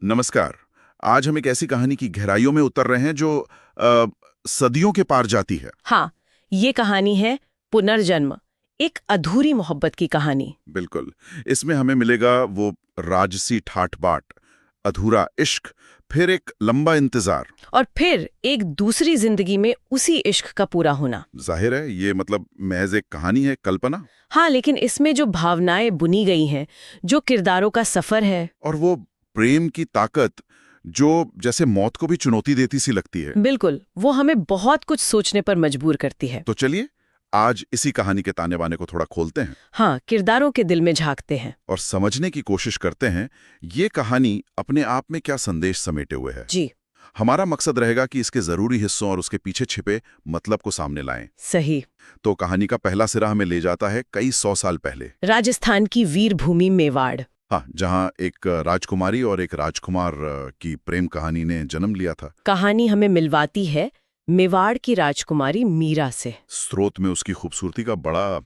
नमस्कार। आज हम एक ऐसी कहानी की गहराइयों में उतर रहे हैं जो सदियों के पार जाती है। हाँ, ये कहानी है पुनर्जन्म, एक अधूरी मोहब्बत की कहानी। बिल्कुल। इसमें हमें मिलेगा वो राजसी ठाठ-बाट, अधूरा इश्क, फिर एक लंबा इंतजार। और फिर एक दूसरी जिंदगी में उसी इश्क का पूरा होना। जाहिर है ये मतलब महज एक कहानी है, कल्पना। हाँ, लेकिन इसमें जो भावनाएं बुनी गई हैं, जो किरदारों का सफर है। और वो प्रेम की ताकत जो जैसे मौत को भी चुनौती देती सी लगती है। बिल्कुल, वो हमें बहुत कुछ सोचने पर मजबूर करती है। तो चलिए आज इसी कहानी के ताने बाने को थोड़ा खोलते हैं हाँ, किरदारों के दिल में झांकते हैं। और समझने की कोशिश करते हैं ये कहानी अपने आप में क्या संदेश समेटे हुए है। जी, हमारा मकसद रहेगा कि इसके जरूरी हिस्सों और उसके पीछे छिपे मतलब को सामने लाएं। सही। तो कहानी का पहला सिरा हमें ले जाता है कई 100 साल पहले। राजस्थान की वीर भूमि मेवाड़। हाँ, जहाँ एक राजकुमारी और एक राजकुमार की प्रेम कहानी ने जन्म लिया था। कहानी हमें मिलवाती है मेवाड़ की राजकुमारी मीरा से। स्रोत में उसकी खूबसूरती का बड़ा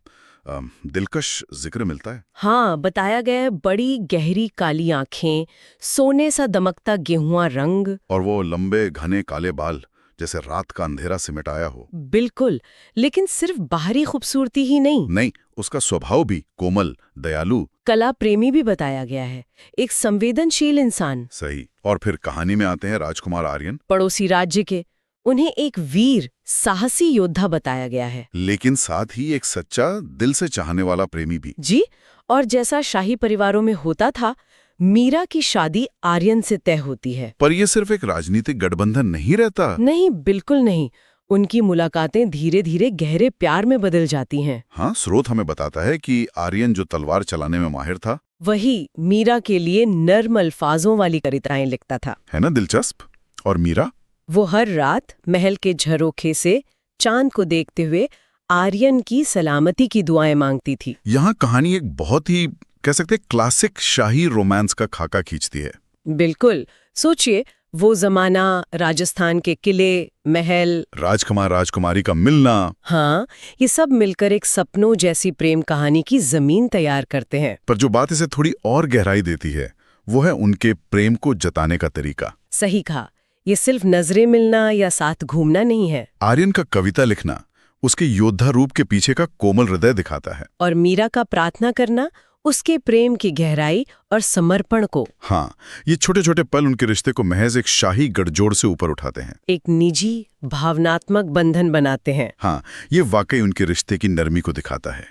दिलकश जिक्र मिलता है। हाँ, बताया गया है बड़ी गहरी काली आंखें, सोने सा दमकता गेहुआ रंग। और वो लंबे घने काले बाल जैसे रात का अंधेरा सिमटाया हो। बिल्कुल, लेकिन सिर्फ बाहरी खूबसूरती ही नहीं, नहीं, उसका स्वभाव भी कोमल, दयालु। कला प्रेमी भी बताया गया है, एक संवेदनशील इंसान। सही। और फिर कहानी में आते हैं राजकुमार आर्यन। पड़ोसी राज्य के, उन्हें एक वीर साहसी योद्धा बताया गया है। लेकिन साथ ही एक सच्चा दिल से चाहने वाला प्रेमी भी। जी, और जैसा शाही परिवारों में होता था, मीरा की शादी आर्यन से तय होती है। पर यह सिर्फ एक राजनीतिक गठबंधन नहीं रहता। नहीं, बिल्कुल नहीं। उनकी मुलाकातें धीरे धीरे गहरे प्यार में बदल जाती हैं। हाँ, स्रोत हमें बताता है कि आर्यन जो तलवार चलाने में माहिर था, वही मीरा के लिए नर्म अल्फाजों वाली कविताएं लिखता था। है ना दिलचस्प। और मीरा वो हर रात महल के झरोखे से चांद को देखते हुए आर्यन की सलामती की दुआएं मांगती थी। यहाँ कहानी एक बहुत ही कह सकते क्लासिक शाही रोमांस का खाका खींचती है। बिल्कुल, सोचिए वो जमाना, राजस्थान के किले, महल, राजकुमार राजकुमारी का मिलना। हाँ, ये सब मिलकर एक सपनों जैसी प्रेम कहानी की जमीन तैयार करते हैं। पर जो बात इसे थोड़ी और गहराई देती है वो है उनके प्रेम को जताने का तरीका। सही कहा, ये सिर्फ नजरें मिलना या साथ घूमना नहीं है। आर्यन का कविता लिखना उसके योद्धा रूप के पीछे का कोमल हृदय दिखाता है। और मीरा का प्रार्थना करना उसके प्रेम की गहराई और समर्पण को। हाँ, ये छोटे छोटे पल उनके रिश्ते को महज एक शाही गठजोड़ से ऊपर उठाते हैं, एक निजी भावनात्मक बंधन बनाते हैं। हाँ, ये वाकई उनके रिश्ते की नरमी को दिखाता है।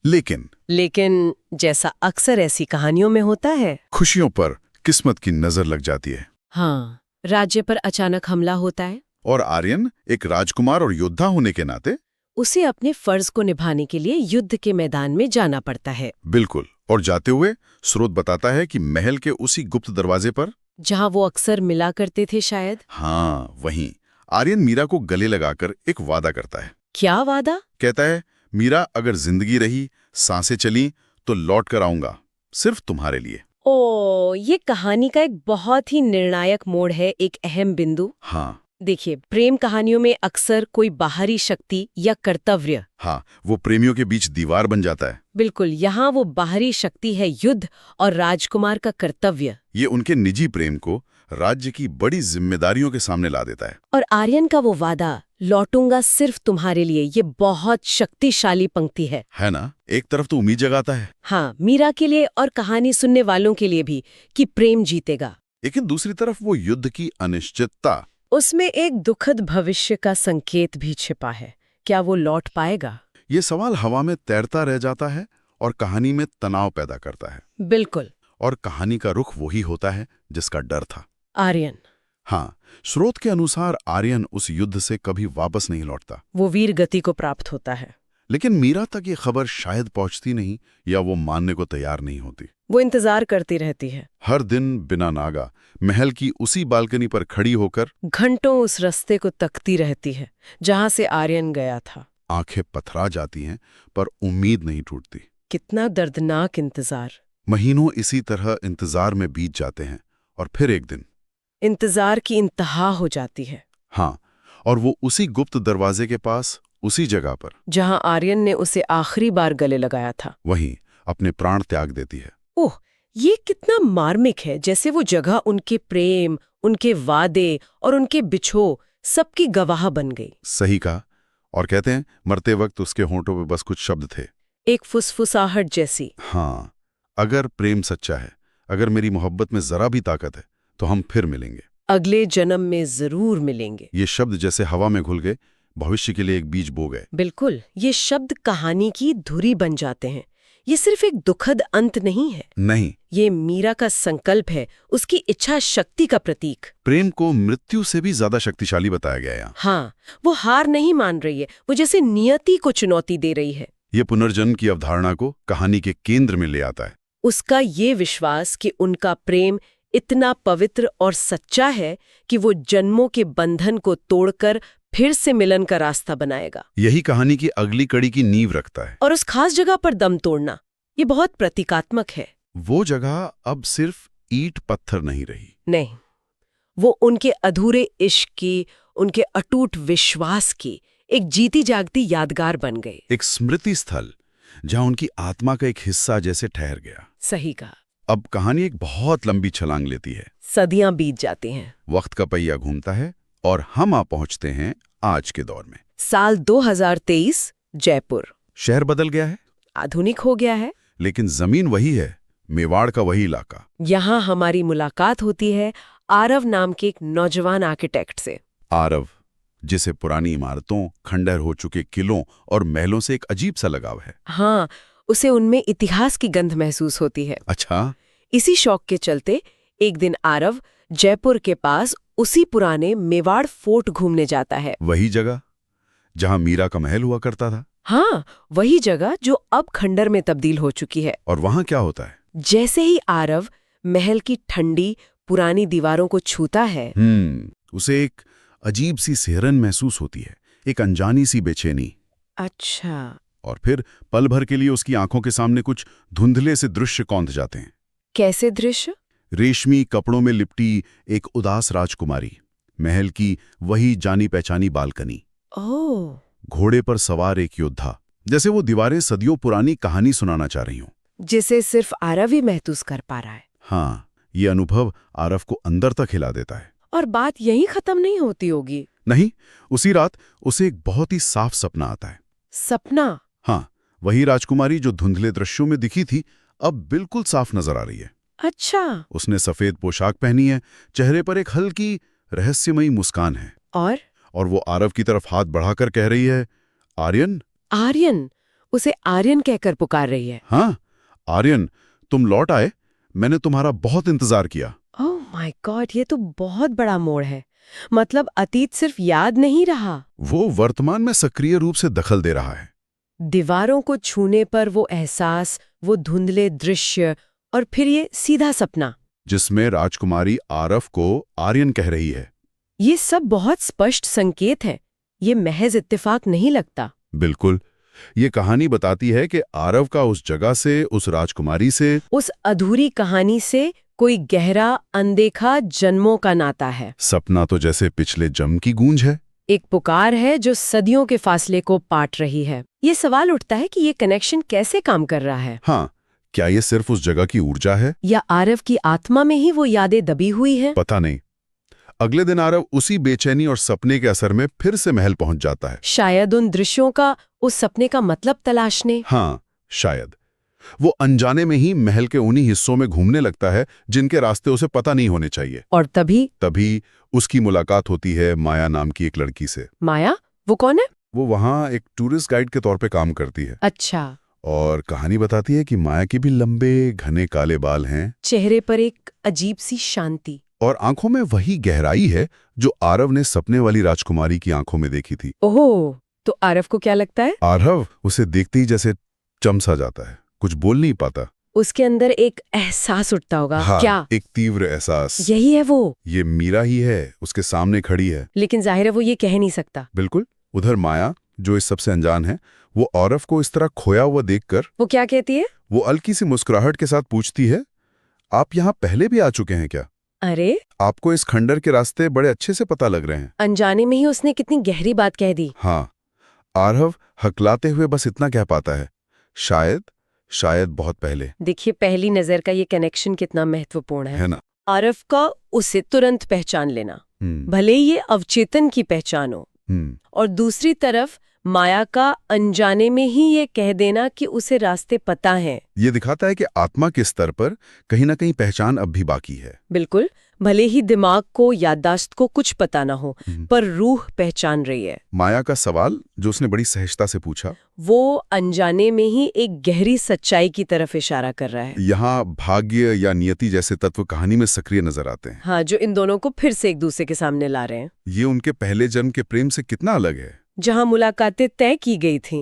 लेकिन जैसा अक्सर ऐसी कहानियों में होता है, खुशियों पर किस्मत की नजर लग जाती है। हाँ, राज्य पर अचानक हमला होता है। और आर्यन एक राजकुमार और योद्धा होने के नाते उसे अपने फर्ज को निभाने के लिए युद्ध के मैदान में जाना पड़ता है। बिल्कुल। और जाते हुए स्रोत बताता है कि महल के उसी गुप्त दरवाजे पर, जहां वो अक्सर मिला करते थे शायद। हाँ वहीं, आर्यन मीरा को गले लगाकर एक वादा करता है। क्या वादा? कहता है, मीरा अगर जिंदगी रही, सांसें चली तो लौट कर आऊंगा, सिर्फ तुम्हारे लिए। ओ, ये कहानी का एक बहुत ही निर्णायक मोड़ है, एक अहम बिंदु। हाँ, देखिए, प्रेम कहानियों में अक्सर कोई बाहरी शक्ति या कर्तव्य, हाँ, वो प्रेमियों के बीच दीवार बन जाता है। बिल्कुल, यहाँ वो बाहरी शक्ति है युद्ध और राजकुमार का कर्तव्य। ये उनके निजी प्रेम को राज्य की बड़ी जिम्मेदारियों के सामने ला देता है। और आर्यन का वो वादा, लौटूंगा सिर्फ तुम्हारे लिए, ये बहुत शक्तिशाली पंक्ति है ना? एक तरफ तो उम्मीद जगाता है, हाँ, मीरा के लिए और कहानी सुनने वालों के लिए भी, कि प्रेम जीतेगा। लेकिन दूसरी तरफ वो युद्ध की अनिश्चितता। उसमें एक दुखद भविष्य का संकेत भी छिपा है। क्या वो लौट पाएगा? ये सवाल हवा में तैरता रह जाता है और कहानी में तनाव पैदा करता है। बिल्कुल। और कहानी का रुख वही होता है जिसका डर था, आर्यन। हाँ, स्रोत के अनुसार आर्यन उस युद्ध से कभी वापस नहीं लौटता। वो वीर गति को प्राप्त होता है। लेकिन मीरा तक ये खबर शायद पहुंचती नहीं, या वो मानने को तैयार नहीं होती। वो इंतजार करती रहती है, हर दिन बिना नागा महल की उसी बालकनी पर खड़ी होकर घंटों उस रास्ते को तकती रहती है जहां से आर्यन गया था। आंखें पथरा जाती हैं, पर उम्मीद नहीं टूटती। कितना दर्दनाक इंतजार। महीनों इसी तरह इंतजार में बीत जाते हैं और फिर एक दिन इंतजार की इंतहा हो जाती है। हाँ, और वो उसी गुप्त दरवाजे के पास, उसी जगह पर जहां आर्यन ने उसे आखिरी बार गले लगाया था, वहीं अपने प्राण त्याग देती है। ओह, ये कितना मार्मिक है, जैसे वो जगह उनके प्रेम, उनके वादे और उनके बिछो सबकी गवाह बन गई। सही कहा। और कहते हैं मरते वक्त उसके होंठों पे बस कुछ शब्द थे। एक फुसफुसाहट जैसी। हाँ, अगर प्रेम सच्चा है, अगर मेरी मोहब्बत में जरा भी ताकत है, तो हम फिर मिलेंगे। अगले जन्म में जरूर मिलेंगे। ये शब्द जैसे हवा में घुल गए, भविष्य के लिए एक बीज बो गए। बिल्कुल, ये शब्द कहानी की धुरी बन जाते हैं। ये सिर्फ एक दुखद अंत नहीं है, नहीं, ये मीरा का संकल्प है, उसकी इच्छा शक्ति का प्रतीक। प्रेम को मृत्यु से भी ज्यादा शक्तिशाली बताया गया है यहाँ। हाँ, वो हार नहीं मान रही है, वो जैसे नियति को चुनौती दे रही है। ये पुनर्जन्म की अवधारणा को कहानी के केंद्र में ले आता है। उसका ये विश्वास कि उनका प्रेम इतना पवित्र और सच्चा है कि वो जन्मों के बंधन को तोड़कर फिर से मिलन का रास्ता बनाएगा। यही कहानी की अगली कड़ी की नींव रखता है। और उस खास जगह पर दम तोड़ना, ये बहुत प्रतीकात्मक है। वो जगह अब सिर्फ ईंट पत्थर नहीं रही। नहीं, वो उनके अधूरे इश्क की, उनके अटूट विश्वास की एक जीती जागती यादगार बन गई। एक स्मृति स्थल जहां उनकी आत्मा का एक हिस्सा जैसे ठहर गया। सही कहा। अब कहानी एक बहुत लंबी छलांग लेती है। सदियां बीत जाती हैं। वक्त का पहिया घूमता है और हम आ पहुंचते हैं आज के दौर में। साल 2023, जयपुर। शहर बदल गया है, आधुनिक हो गया है, लेकिन जमीन वही है, मेवाड़ का वही इलाका। यहाँ हमारी मुलाकात होती है आरव नाम के एक नौजवान आर्किटेक्ट से। आरव, जिसे पुरानी इमारतों, खंडहर हो चुके किलों और महलों से एक अजीब सा लगाव है। हाँ, उसे उनमें इतिहास की गंध महसूस होती है। अच्छा। इसी शौक के चलते एक दिन आरव जयपुर के पास उसी पुराने मेवाड़ फोर्ट घूमने जाता है। वही जगह जहां मीरा का महल हुआ करता था। हाँ, वही जगह जो अब खंडर में तब्दील हो चुकी है। और वहां क्या होता है? जैसे ही आरव महल की ठंडी पुरानी दीवारों को छूता है, उसे एक अजीब सी सिहरन महसूस होती है, एक अनजानी सी बेचैनी। अच्छा। और फिर पल भर के लिए उसकी आंखों के सामने कुछ धुंधले से दृश्य कौंध जाते हैं। कैसे दृश्य? रेशमी कपड़ों में लिपटी एक उदास राजकुमारी, महल की वही जानी पहचानी बालकनी, ओह, घोड़े पर सवार एक योद्धा, जैसे वो दीवारें सदियों पुरानी कहानी सुनाना चाह रही हों। जिसे सिर्फ आरव ही महसूस कर पा रहा है। हाँ, ये अनुभव आरव को अंदर तक हिला देता है। और बात यहीं खत्म नहीं होती होगी। नहीं, उसी रात उसे एक बहुत ही साफ सपना आता है। सपना? हाँ, वही राजकुमारी जो धुंधले दृश्यों में दिखी थी, अब बिल्कुल साफ नजर आ रही है। अच्छा। उसने सफेद पोशाक पहनी है, चेहरे पर एक हल्की रहस्यमयी मुस्कान है। और वो आरव की तरफ हाथ बढ़ाकर कह रही है, आर्यन। आर्यन? उसे आर्यन कहकर पुकार रही है। हाँ, आर्यन, तुम लौट आए, मैंने तुम्हारा बहुत इंतजार किया। ओह माय गॉड, ये तो बहुत बड़ा मोड़ है। मतलब अतीत सिर्फ याद नहीं रहा, वो वर्तमान में सक्रिय रूप से दखल दे रहा है। दीवारों को छूने पर वो एहसास, वो धुंधले दृश्य, और फिर ये सीधा सपना जिसमें राजकुमारी आरव को आर्यन कह रही है। ये सब बहुत स्पष्ट संकेत है, ये महज इत्तेफाक नहीं लगता। बिल्कुल, ये कहानी बताती है कि आरव का उस जगह से, उस राजकुमारी से, उस अधूरी कहानी से कोई गहरा अनदेखा जन्मों का नाता है। सपना तो जैसे पिछले जन्म की गूंज है, एक पुकार है जो सदियों के फासले को पाट रही है। ये सवाल उठता है कि ये कनेक्शन कैसे काम कर रहा है। हाँ, क्या ये सिर्फ उस जगह की ऊर्जा है, या आरव की आत्मा में ही वो यादें दबी हुई हैं? पता नहीं। अगले दिन आरव उसी बेचैनी और सपने के असर में फिर से महल पहुंच जाता है, शायद उन दृश्यों का, उस सपने का मतलब तलाशने। हाँ, शायद। वो अनजाने में ही महल के उन्हीं हिस्सों में घूमने लगता है जिनके रास्ते उसे पता नहीं होने चाहिए। और तभी उसकी मुलाकात होती है माया नाम की एक लड़की से। माया? वो कौन है? वो वहाँ एक टूरिस्ट गाइड के तौर पे काम करती है। अच्छा। और कहानी बताती है कि माया के भी लंबे घने काले बाल हैं, चेहरे पर एक अजीब सी शांति, और आंखों में वही गहराई है जो आरव ने सपने वाली राजकुमारी की आंखों में देखी थी। ओह, तो आरव को क्या लगता है? आरव उसे देखते ही जैसे चमसा जाता है, कुछ बोल नहीं पाता। उसके अंदर एक एहसास उठता होगा। हाँ, क्या? एक तीव्र एहसास। यही है वो। ये मीरा ही है, उसके सामने खड़ी है। लेकिन जाहिर है वो ये कह नहीं सकता। बिल्कुल। उधर माया, जो इस सबसे अनजान है, वो आरव को इस तरह खोया हुआ देखकर वो क्या कहती है? वो हल्की सी मुस्कुराहट के साथ पूछती है, आप यहाँ पहले भी आ चुके हैं क्या? अरे, आपको इस खंडर के रास्ते बड़े अच्छे से पता लग रहे हैं। अनजाने में ही उसने कितनी गहरी बात कह दी। हाँ, आरव हकलाते हुए बस इतना कह पाता है, शायद शायद बहुत पहले। देखिए पहली नजर का ये कनेक्शन कितना महत्वपूर्ण है ना? आरव का उसे तुरंत पहचान लेना, भले ही ये अवचेतन की पहचान हो, और दूसरी तरफ माया का अनजाने में ही ये कह देना कि उसे रास्ते पता हैं। ये दिखाता है कि आत्मा के स्तर पर कहीं ना कहीं पहचान अब भी बाकी है। बिल्कुल, भले ही दिमाग को, याददाश्त को कुछ पता ना हो, पर रूह पहचान रही है। माया का सवाल जो उसने बड़ी सहजता से पूछा, वो अनजाने में ही एक गहरी सच्चाई की तरफ इशारा कर रहा है। यहाँ भाग्य या नियति जैसे तत्व कहानी में सक्रिय नजर आते हैं। हाँ, जो इन दोनों को फिर से एक दूसरे के सामने ला रहे हैं। ये उनके पहले जन्म के प्रेम से कितना अलग है। जहाँ मुलाकातें तय की गई थी,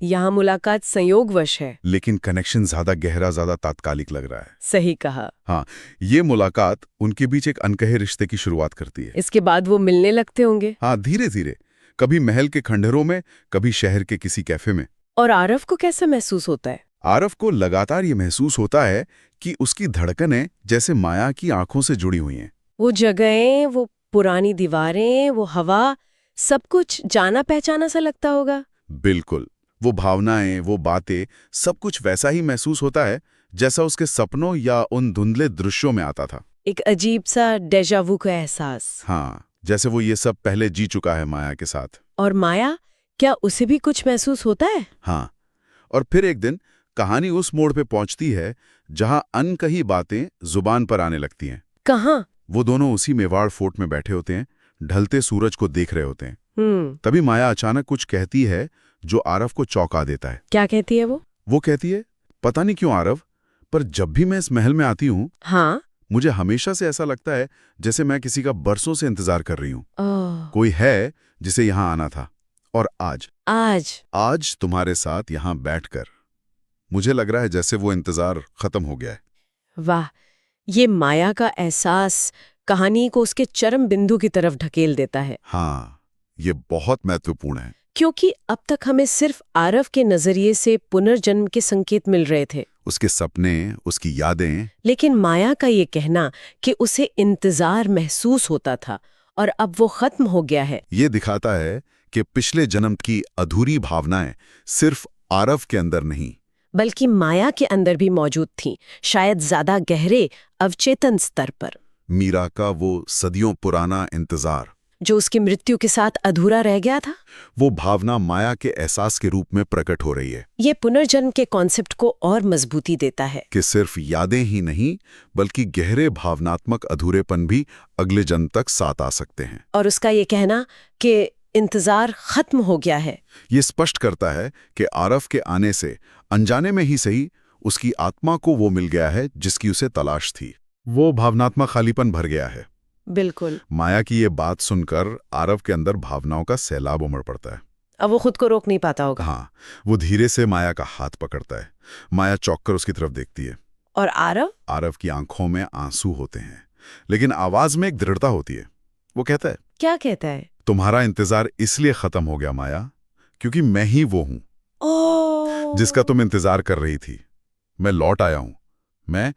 यहाँ मुलाकात संयोगवश है। लेकिन कनेक्शन ज्यादा गहरा, ज्यादा तात्कालिक लग रहा है। सही कहा। हाँ, ये मुलाकात उनके बीच एक अनकहे रिश्ते की शुरुआत करती है। इसके बाद वो मिलने लगते होंगे। हाँ, धीरे धीरे, कभी महल के खंडहरों में, कभी शहर के किसी कैफे में। और आरव को कैसा महसूस होता है? आरव को लगातार ये महसूस होता है कि उसकी धड़कनें जैसे माया की आंखों से जुड़ी हुई हैं। वो जगहें, वो पुरानी दीवारें, वो हवा, सब कुछ जाना पहचाना सा लगता होगा। बिल्कुल, वो भावनाएं, वो बातें, सब कुछ वैसा ही महसूस होता है जैसा उसके सपनों या उन धुंधले दृश्यों में आता था। एक अजीब सा डेजा वू का एहसास। हाँ, जैसे वो ये सब पहले जी चुका है माया के साथ। और माया, क्या उसे भी कुछ महसूस होता है? हाँ, और फिर एक दिन कहानी उस मोड़ पे पहुंचती है जहां अनकही बातें जुबान पर आने लगती हैं। कहाँ? वो दोनों उसी मेवाड़ फोर्ट में बैठे होते हैं, ढलते सूरज को देख रहे होते हैं। तभी माया अचानक कुछ कहती है जो आरव को चौंका देता है। क्या कहती है वो? वो कहती है, पता नहीं क्यों आरव, पर जब भी मैं इस महल में आती हूँ, हाँ, मुझे हमेशा से ऐसा लगता है जैसे मैं किसी का बरसों से इंतजार कर रही हूँ। कोई है जिसे यहाँ आना था, और आज तुम्हारे साथ यहाँ बैठकर मुझे लग रहा है जैसे वो इंतजार खत्म हो गया है। वाह, ये माया का एहसास कहानी को उसके चरम बिंदु की तरफ ढकेल देता है। हाँ, ये बहुत महत्वपूर्ण है, क्योंकि अब तक हमें सिर्फ आरव के नजरिए से पुनर्जन्म के संकेत मिल रहे थे, उसके सपने, उसकी यादें। लेकिन माया का ये कहना कि उसे इंतजार महसूस होता था और अब वो खत्म हो गया है, ये दिखाता है कि पिछले जन्म की अधूरी भावनाएं सिर्फ आरव के अंदर नहीं, बल्कि माया के अंदर भी मौजूद थीं, शायद ज्यादा गहरे अवचेतन स्तर पर। मीरा का वो सदियों पुराना इंतजार जो उसकी मृत्यु के साथ अधूरा रह गया था, वो भावना माया के एहसास के रूप में प्रकट हो रही है। ये पुनर्जन्म के कॉन्सेप्ट को और मजबूती देता है कि सिर्फ यादें ही नहीं, बल्कि गहरे भावनात्मक अधूरेपन भी अगले जन्म तक साथ आ सकते हैं। और उसका ये कहना कि इंतजार खत्म हो गया है, ये स्पष्ट करता है कि आरव के आने से अनजाने में ही सही उसकी आत्मा को वो मिल गया है जिसकी उसे तलाश थी। वो भावनात्मक खालीपन भर गया है। बिल्कुल। माया की ये बात सुनकर आरव के अंदर भावनाओं का सैलाब उमड़ पड़ता है। अब वो खुद को रोक नहीं पाता होगा। हाँ, वो धीरे से माया का हाथ पकड़ता है। माया चौंककर उसकी तरफ देखती है। और आरव की आंखों में आंसू होते हैं, लेकिन आवाज में एक दृढ़ता होती है। वो कहता है, क्या कहता है? तुम्हारा इंतजार इसलिए खत्म हो गया माया, क्योंकि मैं ही वो हूं जिसका तुम इंतजार कर रही थी। मैं लौट आया हूं, मैं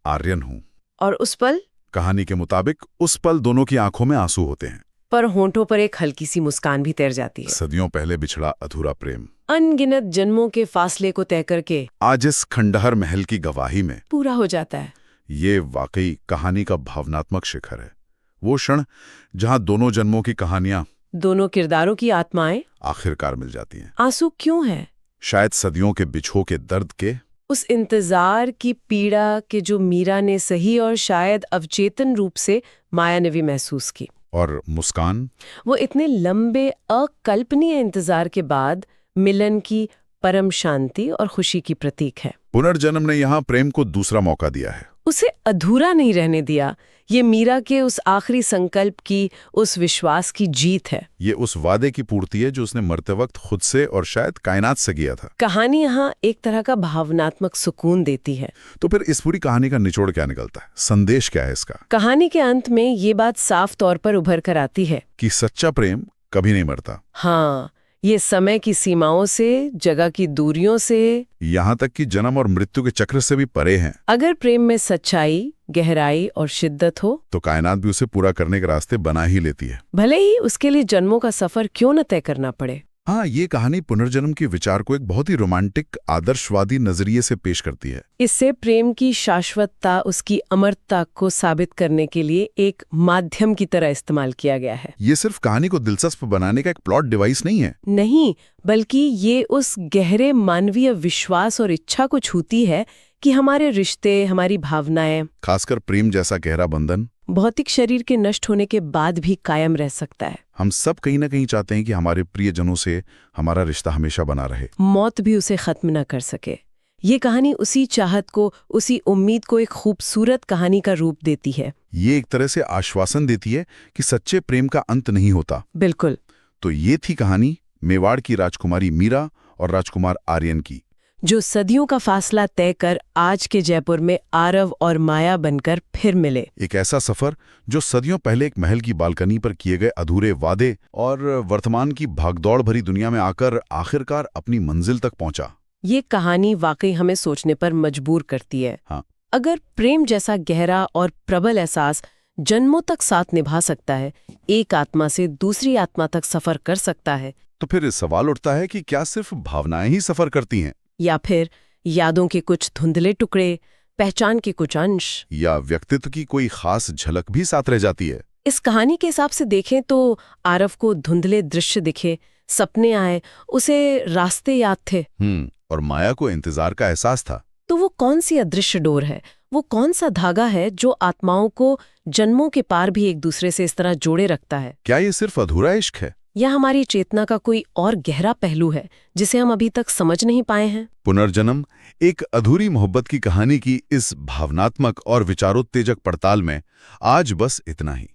आर्यन हूं। और उस पल, कहानी के मुताबिक उस पल दोनों की आंखों में आंसू होते हैं, पर होंठों पर एक हल्की सी मुस्कान भी तैर जाती है। सदियों पहले बिछड़ा अधूरा प्रेम अनगिनत जन्मों के फासले को तय करके आज इस खंडहर महल की गवाही में पूरा हो जाता है। ये वाकई कहानी का भावनात्मक शिखर है। वो क्षण जहां दोनों जन्मों की कहानियां, दोनों किरदारों की आत्माएं आखिरकार मिल जाती हैं। आंसू क्यों है? शायद सदियों के बिछो के दर्द के, उस इंतजार की पीड़ा के जो मीरा ने सही और शायद अवचेतन रूप से माया ने भी महसूस की। और मुस्कान, वो इतने लंबे अकल्पनीय इंतजार के बाद मिलन की परम शांति और खुशी की प्रतीक है। पुनर्जन्म ने यहाँ प्रेम को दूसरा मौका दिया है, उसे अधूरा नहीं रहने दिया। ये मीरा के उस आखिरी संकल्प की, उस विश्वास की जीत है। ये उस वादे की पूर्ति है जो उसने मरते वक्त खुद से और शायद कायनात से किया था। कहानी यहाँ एक तरह का भावनात्मक सुकून देती है। तो फिर इस पूरी कहानी का निचोड़ क्या निकलता है? संदेश क्या है इसका? कहानी के अंत में ये बात साफ तौर पर उभर कर आती है कि सच्चा प्रेम कभी नहीं मरता। हाँ, ये समय की सीमाओं से, जगह की दूरियों से, यहाँ तक कि जन्म और मृत्यु के चक्र से भी परे हैं। अगर प्रेम में सच्चाई, गहराई और शिद्दत हो तो कायनात भी उसे पूरा करने के रास्ते बना ही लेती है, भले ही उसके लिए जन्मों का सफर क्यों न तय करना पड़े। हाँ, ये कहानी पुनर्जन्म के विचार को एक बहुत ही रोमांटिक आदर्शवादी नजरिए से पेश करती है। इससे प्रेम की शाश्वतता, उसकी अमरता को साबित करने के लिए एक माध्यम की तरह इस्तेमाल किया गया है। ये सिर्फ कहानी को दिलचस्प बनाने का एक प्लॉट डिवाइस नहीं है। नहीं, बल्कि ये उस गहरे मानवीय विश्वास और इच्छा को छूती है कि हमारे रिश्ते, हमारी भावनाएं, खासकर प्रेम जैसा गहरा बंधन भौतिक शरीर के नष्ट होने के बाद भी कायम रह सकता है। हम सब कहीं ना कहीं चाहते हैं कि हमारे प्रियजनों से हमारा रिश्ता हमेशा बना रहे, मौत भी उसे खत्म न कर सके। ये कहानी उसी चाहत को, उसी उम्मीद को एक खूबसूरत कहानी का रूप देती है। ये एक तरह से आश्वासन देती है कि सच्चे प्रेम का अंत नहीं होता। बिल्कुल। तो ये थी कहानी मेवाड़ की राजकुमारी मीरा और राजकुमार आर्यन की, जो सदियों का फासला तय कर आज के जयपुर में आरव और माया बनकर फिर मिले। एक ऐसा सफर जो सदियों पहले एक महल की बालकनी पर किए गए अधूरे वादे और वर्तमान की भागदौड़ भरी दुनिया में आकर आखिरकार अपनी मंजिल तक पहुंचा। ये कहानी वाकई हमें सोचने पर मजबूर करती है। हाँ। अगर प्रेम जैसा गहरा और प्रबल एहसास जन्मों तक साथ निभा सकता है, एक आत्मा से दूसरी आत्मा तक सफर कर सकता है, तो फिर सवाल उठता है कि क्या सिर्फ भावनाएं ही सफर करती हैं, या फिर यादों के कुछ धुंधले टुकड़े, पहचान के कुछ अंश, या व्यक्तित्व की कोई खास झलक भी साथ रह जाती है। इस कहानी के हिसाब से देखें तो आरव को धुंधले दृश्य दिखे, सपने आए, उसे रास्ते याद थे। और माया को इंतजार का एहसास था। तो वो कौन सी अदृश्य डोर है, वो कौन सा धागा है जो आत्माओं को जन्मों के पार भी एक दूसरे से इस तरह जोड़े रखता है? क्या ये सिर्फ अधूरा इश्क है, या हमारी चेतना का कोई और गहरा पहलू है जिसे हम अभी तक समझ नहीं पाए हैं? पुनर्जन्म एक अधूरी मोहब्बत की कहानी की इस भावनात्मक और विचारोत्तेजक पड़ताल में आज बस इतना ही।